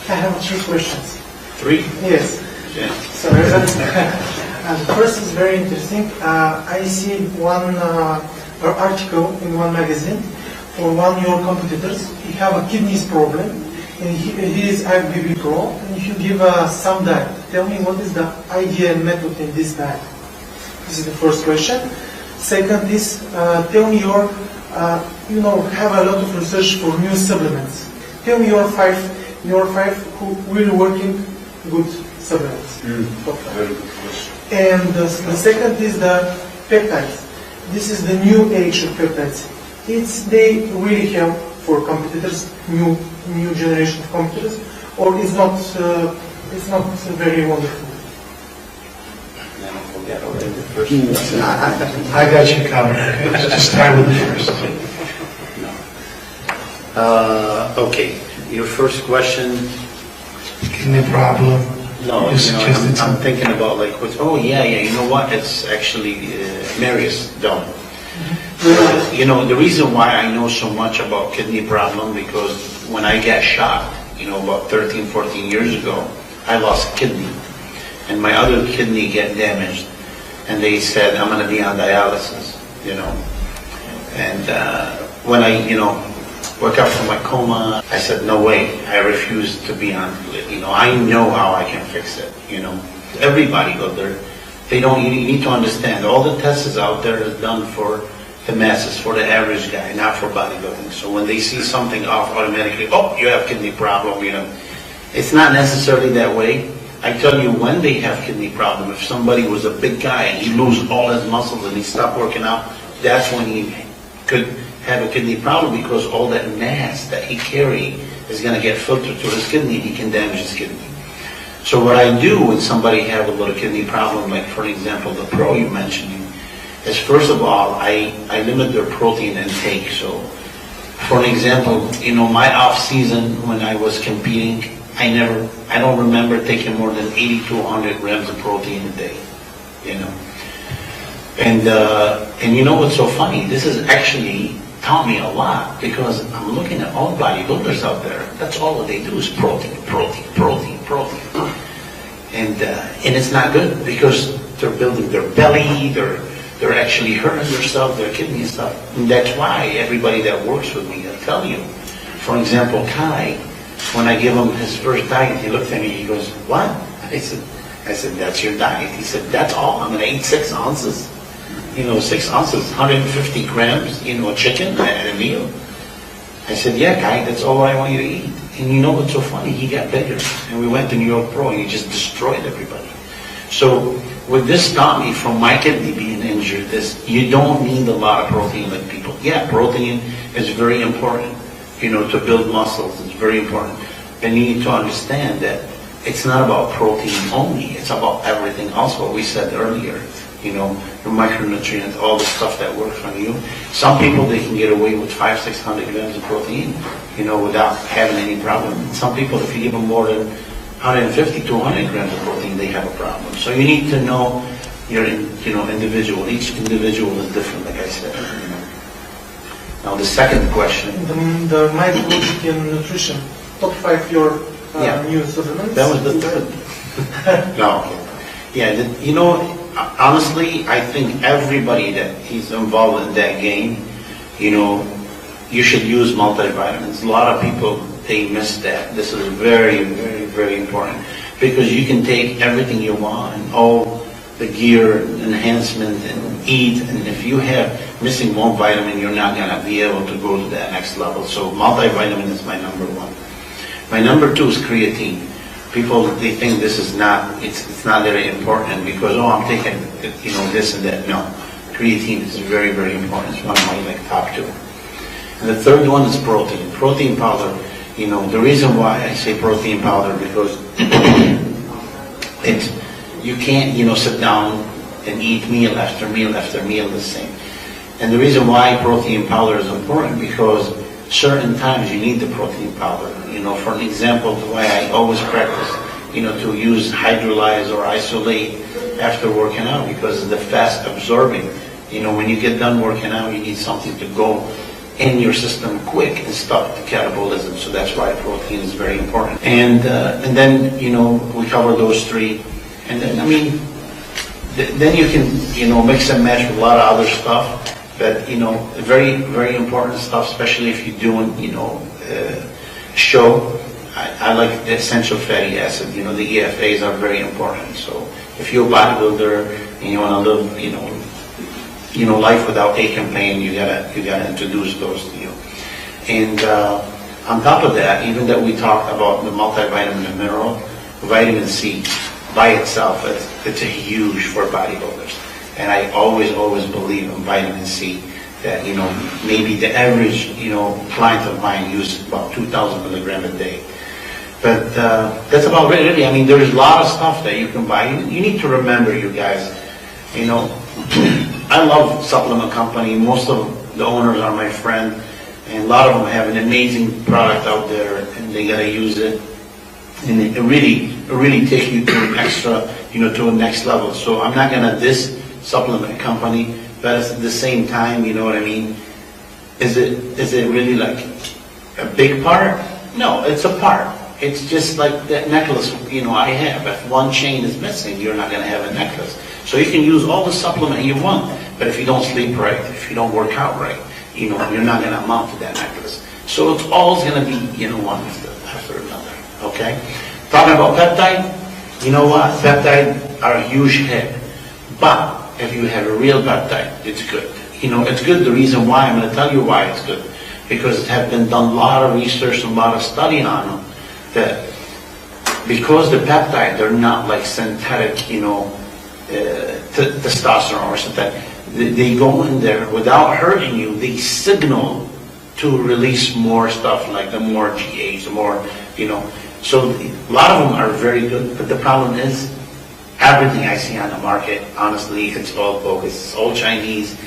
I have 3 questions. 3? Yes. Yeah. So the first is very interesting. I see one article in one magazine for one of your competitors. He have a kidneys problem, and he is IBB Pro, and he give some diet. Tell me what is the ideal method in this diet? This is the first question. Second is, tell me your, have a lot of research for new supplements. Tell me your five who really working good supplements. Very good question. And the second is the peptides. This is the new age of peptides. They really help for competitors, new generation of competitors, or it's not very wonderful. I got you covered. Just start with the first. Okay, your first question. Kidney problem. No, I'm thinking about like, you know what? It's actually Marius done. The reason why I know so much about kidney problem because when I got shot, about 13, 14 years ago, I lost a kidney, and my other kidney got damaged, and they said I'm going to be on dialysis, and when I, woke up from my coma, I said, no way, I refuse to be on, I know how I can fix it, Everybody out there, you need to understand, all the tests out there is done for the masses, for the average guy, not for bodybuilding. So when they see something off, automatically, you have kidney problem, It's not necessarily that way. I tell you, when they have kidney problem, if somebody was a big guy and he loses all his muscles and he stopped working out, that's when he could have a kidney problem because all that mass that he carry is going to get filtered to his kidney. He can damage his kidney. So what I do when somebody have a little kidney problem, like for example the pro you're mentioning, is first of all I limit their protein intake. So for an example, my off season when I was competing, I don't remember taking more than 80 to 100 grams of protein a day, And you know what's so funny? This has actually taught me a lot because I'm looking at all bodybuilders out there. That's all that they do is protein. And it's not good because they're building their belly, they're actually hurting themselves, their kidney and stuff. And that's why everybody that works with me, I'll tell you. For example, Kai, when I give him his first diet, he looked at me, he goes, what? I said, that's your diet. He said, that's all? I'm going to eat 6 ounces? 6 ounces, 150 grams, chicken at a meal? I said, yeah, Kai, that's all I want you to eat. And you know what's so funny? He got bigger. And we went to New York Pro, and he just destroyed everybody. So what this taught me from my kidney being injured is you don't need a lot of protein like people. Yeah, protein is very important, to build muscles. It's very important. And you need to understand that it's not about protein only. It's about everything else, what we said earlier. Your micronutrients, all the stuff that works on you. Some people, they can get away with 500-600 grams of protein, without having any problem. Some people, if you give them more than 150 to 200 grams of protein, they have a problem. So you need to know your, individual. Each individual is different, like I said. Now the second question. The microbiology and nutrition, top 5 your new supplements. That was the third. No. Yeah, honestly, I think everybody that is involved in that game, you should use multivitamins. A lot of people, they miss that. This is very, very, very important because you can take everything you want and all the gear, enhancement, and eat, and if you have missing one vitamin, you're not going to be able to go to that next level. So multivitamin is my number 1. My number 2 is creatine. People, they think this is not, it's not very important because, I'm taking, this and that. No, creatine is very, very important. It's one of my top 2. And the third one is protein. Protein powder, the reason why I say protein powder because you can't, sit down and eat meal after meal after meal the same. And the reason why protein powder is important because certain times you need the protein powder. For an example, the way I always practice, to use hydrolyze or isolate after working out because of the fast absorbing. When you get done working out, you need something to go, in your system quick and stop the catabolism. So that's why protein is very important. And then, you know, we cover those three. And then, I mean, then you can, you know, mix and match with a lot of other stuff. But, you know, very, very important stuff, especially if you're doing, you know, show. I like the essential fatty acid. You know, the EFAs are very important. So if you're a bodybuilder and you want to live, you know, life without ache and pain, you gotta introduce those to you. And on top of that, even that we talked about the multivitamin and mineral, vitamin C by itself, it's a huge for bodybuilders. And I always believe in vitamin C. That, you know, maybe the average, you know, client of mine uses about 2,000 milligrams a day. But that's about it, really. I mean, there's a lot of stuff that you can buy. You need to remember, you guys, you know, I love supplement company. Most of the owners are my friend, and a lot of them have an amazing product out there, and they gotta use it, and it really take you to an extra, you know, to a next level. So I'm not gonna diss supplement company, but at the same time, you know what I mean? Is it really like a big part? No, it's a part. It's just like that necklace, you know, I have. If one chain is missing, you're not going to have a necklace. So you can use all the supplement you want, but if you don't sleep right, if you don't work out right, you know, you're not going to amount to that necklace. So it's always going to be, you know, one after another, okay? Talking about peptide, you know what? Peptide are a huge hit. But if you have a real peptide, it's good. You know, it's good. The reason why, I'm going to tell you why it's good. Because it has been done a lot of research and a lot of studying on them. That because the peptide, they're not like synthetic, you know, testosterone or something. They go in there without hurting you. They signal to release more stuff, like the more GAs, the more, you know. So a lot of them are very good. But the problem is, everything I see on the market, honestly, it's all bogus. It's all Chinese.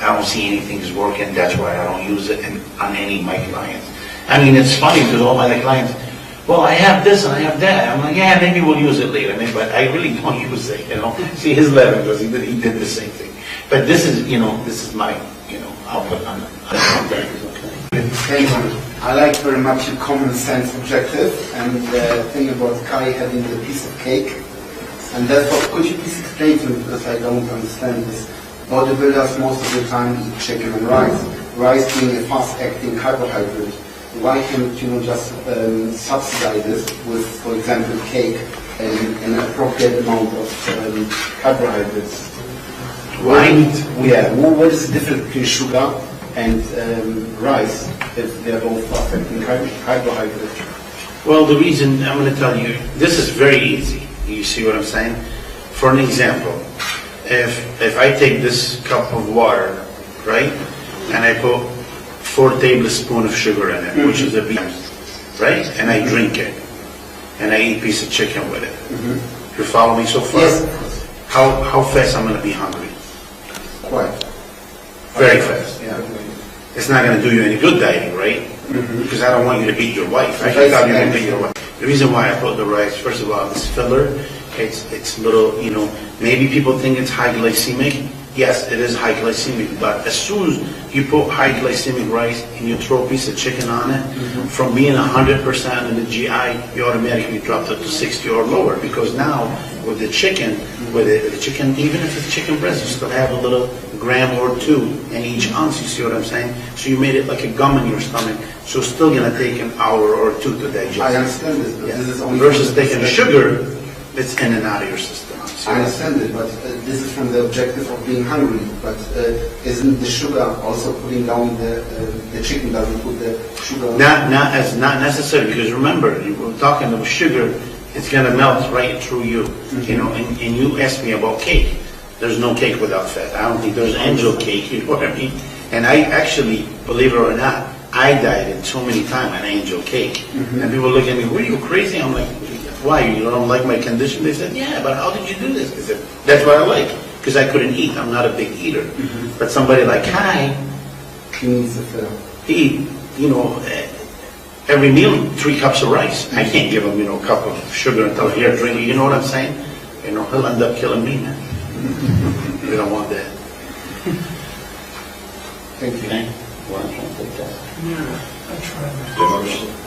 I don't see anything is working. That's why I don't use it on any of my clients. I mean, it's funny because all my clients, well, I have this and I have that. I'm like, yeah, maybe we'll use it later. But I really don't use it, you know. See, his level, because he did the same thing. But this is, you know, this is my, you know, output on that. Thank you. I like very much your common sense objective and the thing about Kai having the piece of cake. And therefore, could you please explain to me, because I don't understand this. Bodybuilders most of the time eat chicken and rice. Rice being a fast-acting carbohydrate. Why can't you just subsidize this with, for example, cake and an appropriate amount of carbohydrates? Right? Yeah. What is the difference between sugar and rice if they're both fast-acting carbohydrates? Well, the reason, I'm going to tell you, this is very easy. You see what I'm saying? For an example, if I take this cup of water, right, and I put 4 tablespoons of sugar in it, which is a bean, right, and I drink it, and I eat a piece of chicken with it. You follow me so far? Yes. How fast I'm going to be hungry? Quite. Very fast. Yeah. It's not going to do you any good dieting, right? Because I don't want you to beat your wife. I thought you were going to beat your wife. The reason why I put the rice, first of all, this filler, it's little, you know, maybe people think it's high glycemic. Yes, it is high glycemic, but as soon as you put high glycemic rice and you throw a piece of chicken on it, from being 100% in the GI, you automatically drop it to 60 or lower, because now with the chicken, even if it's chicken breast, you still have a little gram or 2 in each ounce, you see what I'm saying? So you made it like a gum in your stomach, so it's still going to take an hour or 2 to digest. I understand this, but this is only versus taking sugar, it's in and out of your system. I understand it, but this is from the objective of being hungry. But isn't the sugar also putting down the chicken? Doesn't put the sugar? Not necessarily, because remember, we're talking about sugar. It's going to melt right through you, you know. And you asked me about cake. There's no cake without fat. I don't think there's angel cake. You know what I mean? And I actually, believe it or not, I dieted so many times on angel cake, and people look at me, "Were you crazy?" I'm like, why, you don't like my condition? They said, yeah, but how did you do this? I said, that's what I like, because I couldn't eat. I'm not a big eater. But somebody like Kai, he eat, you know, every meal 3 cups of rice. I can't give him, you know, a cup of sugar and tell him, here, drink it. You know what I'm saying? You know, he'll end up killing me, man. We don't want that. Thank you. Okay? test. I tried. The motion.